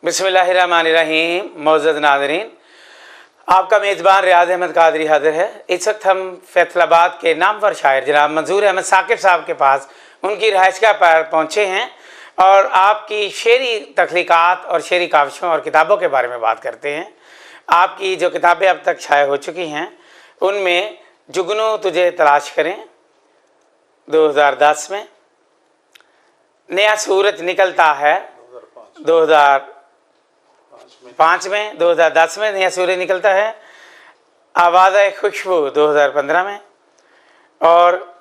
बिस्मिल्लाहिर्रहमानिर्रहीम। मौजूद नाज़रीन, आपका मेज़बान रियाज़ अहमद कादरी हाज़िर है। इस वक्त हम फैसलाबाद के नामवर शायर जनाब मंजूर अहमद साकिब साहब के पास उनकी रहायशगाह पर पहुँचे हैं और आपकी शेरी तख्लीक़ात और शेरी काविशों और किताबों के बारे में बात करते हैं। आपकी जो किताबें अब तक शाये हो चुकी हैं उनमें जुगनू तुझे तलाश करें 2010 में, नया सूरज निकलता है 2005 में, 2010 में नया सूरज निकलता है, आवाज़ खुशबू 2015 में, और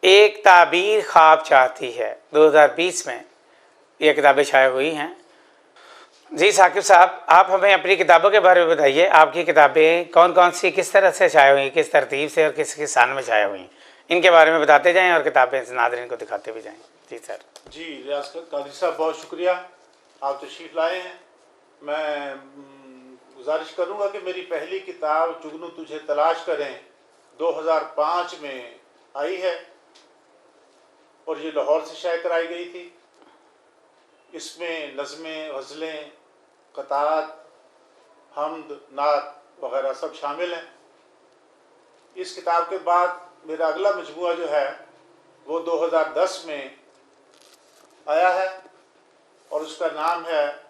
एक ताबीर ख्वाब चाहती है 2020 में ये किताबें शाये हुई हैं। जी साकिब साहब, आप हमें अपनी किताबों के बारे में बताइए। आपकी किताबें कौन कौन सी किस तरह से शाये हुई, किस तरतीब से और किस किस सान में शाये हुई, इनके बारे में बताते जाएं और किताबें नाज़रीन को दिखाते भी जाएं। जी सर। जी रियाज कादरी साहब, बहुत शुक्रिया, आप तशरीफ़ लाए हैं। मैं गुजारिश करूंगा कि मेरी पहली किताब जुगनू तुझे तलाश करें 2005 में आई है और ये लाहौर से शाये कराई गई थी। इसमें नज़में, गज़लें, क़तात, हम्द, नात वग़ैरह सब शामिल हैं। इस किताब के बाद मेरा अगला मजमूआ जो है वो 2010 में आया है और उसका नाम है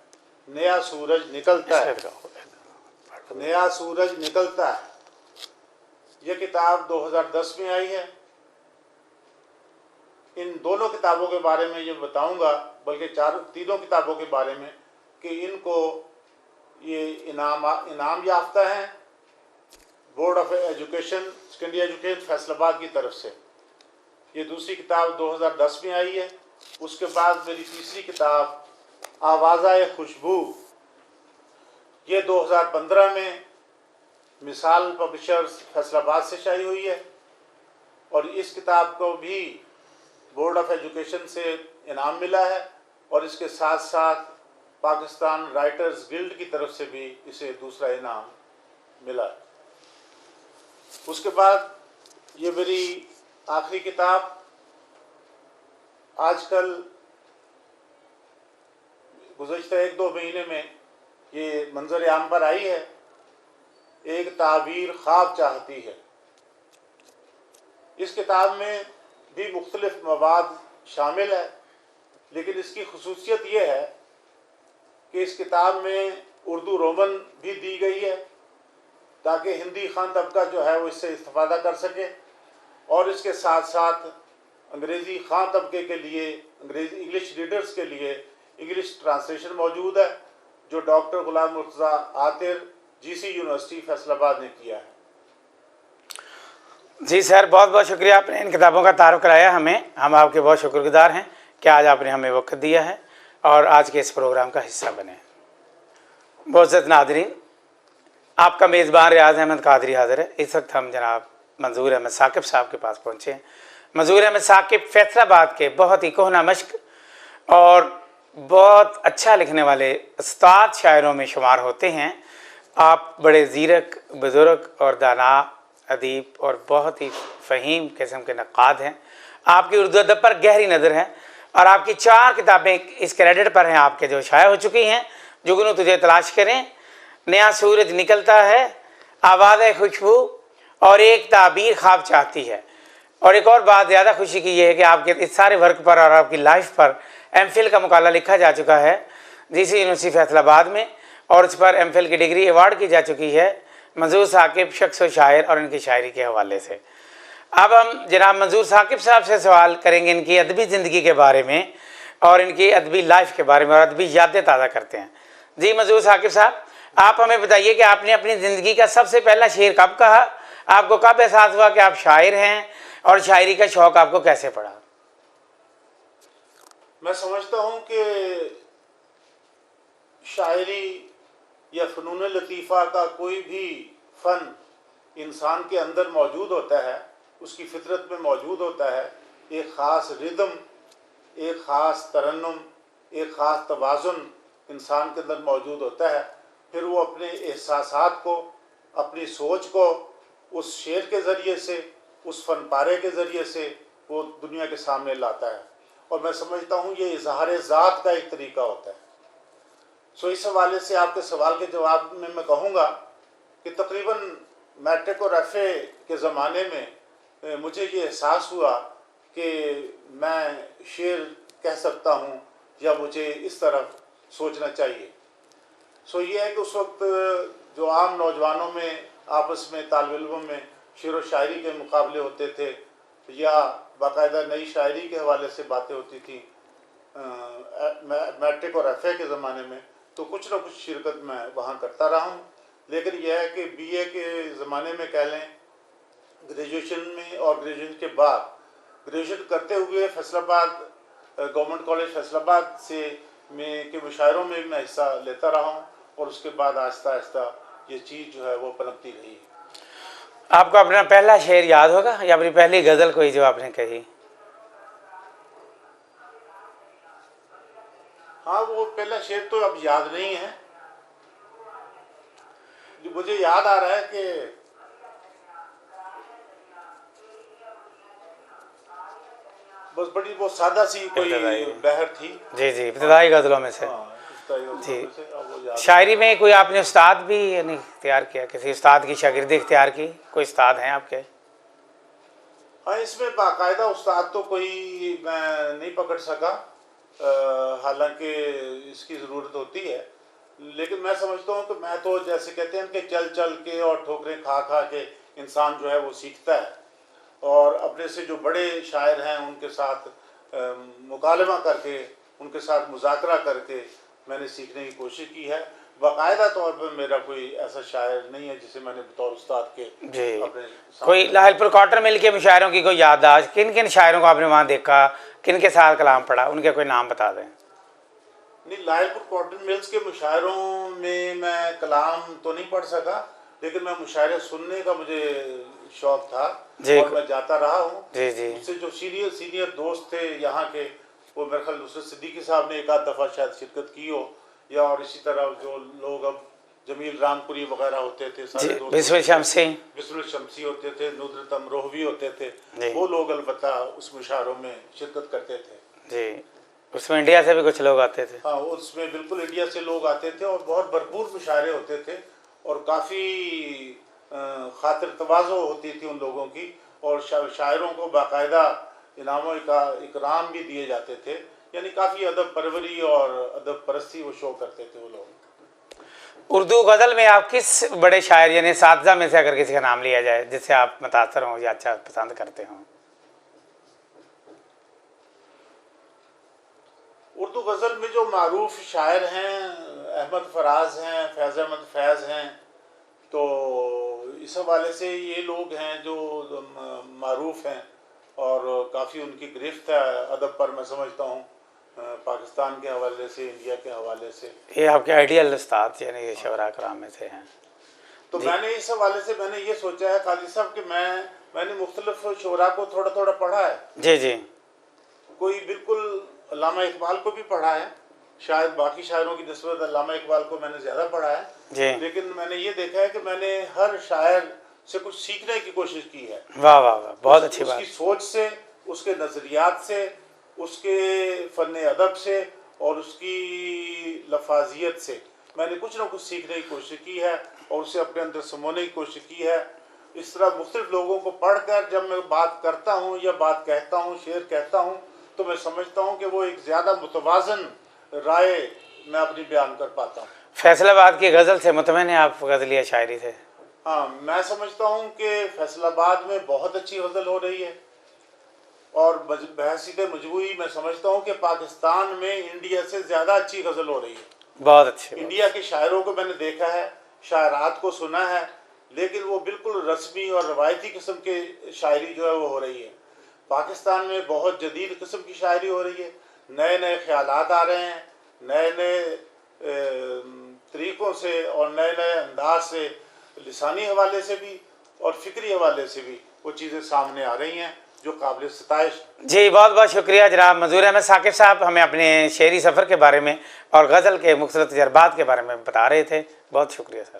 नया सूरज निकलता है। नया सूरज निकलता है, यह किताब 2010 में आई है। इन दोनों किताबों के बारे में ये बताऊंगा, बल्कि तीनों किताबों के बारे में, कि इनको ये इनाम याफ्ता हैं board of education, secondary education Faisalabad की तरफ से। ये दूसरी किताब 2010 में आई है। उसके बाद मेरी तीसरी किताब आवाज़ खुशबू, ये 2015 में मिसाल पब्लिशर्स फैसलाबाद से शाये हुई है और इस किताब को भी बोर्ड ऑफ एजुकेशन से इनाम मिला है और इसके साथ साथ पाकिस्तान राइटर्स गिल्ड की तरफ से भी इसे दूसरा इनाम मिला है। उसके बाद ये मेरी आखिरी किताब आजकल गुज़श्ता 1-2 महीने में ये मंजर आम पर आई है, एक ताबीर ख्वाब चाहती है। इस किताब में भी मुख्तलिफ मवाद शामिल है, लेकिन इसकी खुसूसियत ये है कि इस किताब में उर्दू रोमन भी दी गई है ताकि हिंदी खान तबका जो है वो इससे इस्तेफ़ादा कर सके, और इसके साथ साथ अंग्रेज़ी खान तबके के लिए, इंग्लिश रीडर्स के लिए इंग्लिश ट्रांसलेशन मौजूद है जो डॉक्टर गुलाम मुर्तज़ा आतिर GC यूनिवर्सिटी फैसलाबाद ने किया है। जी सर, बहुत बहुत शुक्रिया, आपने इन किताबों का तारुफ कराया हमें। हम आपके बहुत शुक्रगुजार हैं कि आज आपने हमें वक्त दिया है और आज के इस प्रोग्राम का हिस्सा बने। बहुत नाज़रीन, आपका मेज़बान रियाज़ अहमद कादरी हाज़िर है। इस वक्त हम जनाब मंजूर अहमद साकिब साहब के पास पहुँचे हैं। मंजूर अहमद साकिब फैसलाबाद के बहुत ही कोहना मश्क और बहुत अच्छा लिखने वाले उस्ताद शायरों में शुमार होते हैं। आप बड़े ज़ीरक, बुज़ुर्ग और दाना अदीब और बहुत ही फ़हीम किस्म के नक़ाद हैं। आपकी उर्दू अदब पर गहरी नज़र है और आपकी 4 किताबें इस क्रेडिट पर हैं आपके जो शाये हो चुकी हैं। जुगनू तुझे तलाश करें, नया सूरज निकलता है, आवाज़ खुशबू और एक ताबीर ख्वाब चाहती है। और एक और बात ज़्यादा खुशी की ये है कि आपके इस सारे वर्क पर और आपकी लाइफ पर MPhil का मुकाला लिखा जा चुका है GC यूनिवर्सिटी फैसलाबाद में और इस पर MPhil की डिग्री अवार्ड की जा चुकी है मंजूर साकिब शख्स व शायर और इनकी शायरी के हवाले से। अब हम जनाब मंजूर साकिब साहब से सवाल करेंगे इनकी अदबी ज़िंदगी के बारे में और इनकी अदबी लाइफ के बारे में और अदबी यादें ताज़ा करते हैं। जी मंजूर साकिब साहब, आप हमें बताइए कि आपने अपनी ज़िंदगी का सबसे पहला शेर कब कहा, आपको कब एहसास हुआ कि आप शायर हैं और शायरी का शौक़ आपको कैसे पड़ा? मैं समझता हूँ कि शायरी या फ़नून लतीफ़ा का कोई भी फ़न इंसान के अंदर मौजूद होता है, उसकी फितरत में मौजूद होता है। एक ख़ास रिदम, एक ख़ास तरन्नुम, एक ख़ास तवाज़ुन इंसान के अंदर मौजूद होता है। फिर वो अपने एहसासात को, अपनी सोच को उस शेर के ज़रिए से, उस फ़न पारे के ज़रिए से वो दुनिया के सामने लाता है और मैं समझता हूँ ये इज़हार ज़ात का एक तरीका होता है। सो इस हवाले से आपके सवाल के जवाब में मैं कहूँगा कि तकरीबन मैट्रिक और एफए के ज़माने में मुझे ये एहसास हुआ कि मैं शेर कह सकता हूँ या मुझे इस तरफ सोचना चाहिए। सो ये है कि उस वक्त जो आम नौजवानों में आपस में तालिब इल्मों में शेर व शायरी के मुकाबले होते थे या बाकायदा नई शायरी के हवाले से बातें होती थी मैट्रिक और एफए के ज़माने में, तो कुछ ना कुछ शिरकत मैं वहाँ करता रहा हूँ। लेकिन यह है कि बीए के ज़माने में कह लें, ग्रेजुएशन में और ग्रेजुएशन के बाद, ग्रेजुएशन करते हुए फैसलाबाद गवर्नमेंट कॉलेज फैसलाबाद से के मुशायरों में भी मैं हिस्सा लेता रहा हूँ और उसके बाद आहिस्ता आहिस्ता ये चीज़ जो है वो पनपती रही है। आपको अपना पहला शेर याद होगा या अपनी पहली गज़ल कोई जो आपने कही? हाँ, वो पहला शेर तो अब याद नहीं है। मुझे याद आ रहा है कि बस बड़ी वो सादा सी कोई बहर थी। जी जी, इब्तिदाई गज़लों में से। हाँ, जी। शायरी में कोई आपने उस्ताद भी यानी इख्तियार किया, किसी उस्ताद की शागिर्दी इख्तियार की? कोई उस्ताद हैं आपके? हाँ, इसमें बाकायदा उस्ताद तो कोई मैं नहीं पकड़ सका, हालांकि इसकी ज़रूरत होती है, लेकिन मैं समझता हूँ कि मैं तो जैसे कहते हैं कि चल चल के और ठोकरें खा खा के इंसान जो है वो सीखता है, और अपने से जो बड़े शायर हैं उनके साथ मुकालमा करके, उनके साथ मुज़ाकरा करके मैंने सीखने की कोशिश की है। बाकायदा तौर पर मेरा कोई ऐसा शायर नहीं है जिसे मैंने बतौर उस्ताद के जी। अपने कोई लाहिलपुर कॉटन मिल के मुशायरों की कोई याददाश्त, किन किन शायरों को आपने वहाँ देखा, किन के साथ कलाम पढ़ा, उनके कोई नाम बता दें? नहीं, लाहिलपुर कॉटन मिल्स के मुशायरों में मैं कलाम तो नहीं पढ़ सका, लेकिन मैं मुशायरे सुनने का मुझे शौक़ था और मैं जाता रहा हूँ। जी जी। उससे जो सीनियर दोस्त थे यहाँ के, वो मेरे ख्याल नुसरत सिद्दीकी साहब ने एक आध दफ़ा शायद शिरकत की हो, या और इसी तरह जो लोग अब जमील रामपुरी वगैरह होते थे, सारे दोस्त, बिस्मिल शमसी होते थे, नुसरत अमरोहवी होते थे, वो लोग अलबत्ता उस मुशायरों में शिरकत करते थे। जी, उसमें इंडिया से भी कुछ लोग आते थे। हाँ, उसमें बिल्कुल इंडिया से लोग आते थे और बहुत भरपूर मुशायरे होते थे और काफ़ी खातिर तवाज़ो होती थी उन लोगों की, और शायरों को बाकायदा इनामों का इकराम भी दिए जाते थे, यानी काफ़ी अदब परवरी और अदब परस्ती वो शो करते थे वो लोग। उर्दू गज़ल में आप किस बड़े शायर यानी सातज़ा में से अगर किसी का नाम लिया जाए जिससे आप मुतासर हों या अच्छा पसंद करते हों? उर्दू गज़ल में जो मारूफ शायर हैं, अहमद फराज हैं, फैज़ अहमद फैज़ हैं, तो इस हवाले से ये लोग हैं जो मारूफ हैं और काफ़ी उनकी गिरफ्त है अदब पर, मैं समझता हूँ पाकिस्तान के हवाले से, इंडिया के हवाले से। ये आपके आइडियल उस्ताद यानी ये शौरा कराम में से हैं। तो मैंने इस हवाले से मैंने ये सोचा है काजी साहब कि मैंने मुख्तलिफ शौरा को थोड़ा थोड़ा पढ़ा है। जी जी। कोई बिल्कुल अल्लामा इकबाल को भी पढ़ा है, शायद बाकी शायरों की निस्बत अल्लामा इकबाल को मैंने ज़्यादा पढ़ा है जी, लेकिन मैंने ये देखा है कि मैंने हर शायर से कुछ सीखने की कोशिश की है। वाह वाह वाह, बहुत अच्छी बात। उसकी सोच से, उसके नज़रियात से, उसके फ़न अदब से और उसकी लफाजियत से मैंने कुछ ना कुछ सीखने की कोशिश की है और उसे अपने अंदर समोने की कोशिश की है। इस तरह मुख्तलिफ लोगों को पढ़कर जब मैं बात करता हूँ या बात कहता हूँ, शेर कहता हूँ, तो मैं समझता हूँ कि वो एक ज़्यादा मुतवाज़न राय मैं अपनी बयान कर पाता हूँ। फैसलाबाद की गज़ल से मुतमईन हैं आप गज़लिया शायरी से? हाँ, मैं समझता हूँ कि फैसलाबाद में बहुत अच्छी गज़ल हो रही है और बहसीत मजबूरी मैं समझता हूँ कि पाकिस्तान में इंडिया से ज़्यादा अच्छी गज़ल हो रही है। बहुत अच्छी। इंडिया के शायरों को मैंने देखा है, शायरात को सुना है, लेकिन वो बिल्कुल रस्मी और रवायती किस्म के शायरी जो है वो हो रही है। पाकिस्तान में बहुत जदीद किस्म की शायरी हो रही है, नए नए ख्यालात आ रहे हैं, नए नए तरीक़ों से और नए नए अंदाज से, लिसानी हवाले से भी और फ़िक्री हवाले से भी वो चीज़ें सामने आ रही हैं जो काबिल सताइश। जी, बहुत बहुत शुक्रिया जनाब मंजूर अहमद साकिब साहब, हमें अपने शेरी सफ़र के बारे में और गज़ल के मुख्तलिफ तजर्बात के बारे में बता रहे थे। बहुत शुक्रिया सर।